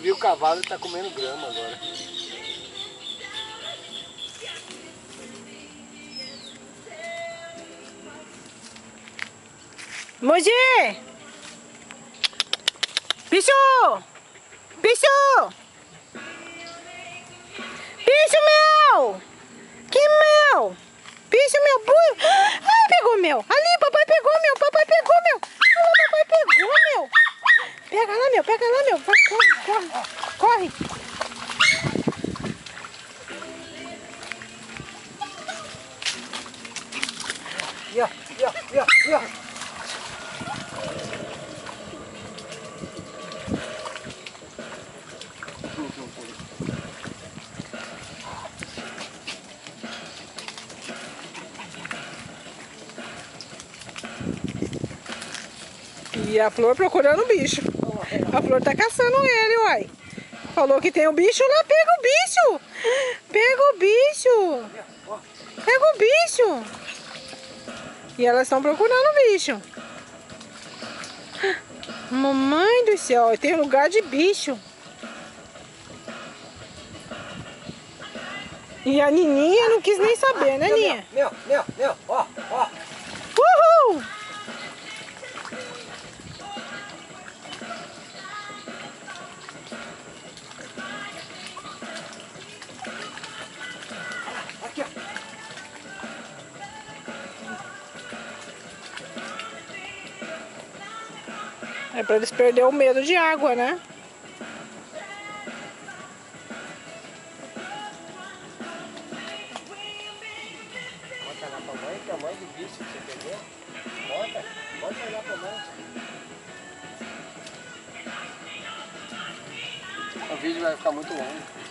vi o cavalo e tá comendo grama agora. Mogi! Bicho! Bicho! Bicho meu! Que meu! Bicho meu! Ai, pegou meu! Ali, papai pegou meu! Papai pegou meu! Ah, papai pegou meu! Pega lá, meu! Pega lá, meu! Vai, corre, corre! Corre! E a Flor procurando o bicho. A Flor tá caçando ele, uai. Falou que tem um bicho lá, pega o bicho! Pega o bicho! Pega o bicho! E elas estão procurando o bicho. Mamãe do céu, tem lugar de bicho. E a Nininha não quis nem saber, né, Ninha? Meu, ó. Uhul! Aqui, ó. É pra eles perderem o medo de água, né? Bota lá pra mãe, que é a mãe do bicho que você pegou. Bota lá pra mãe. O vídeo vai ficar muito longo.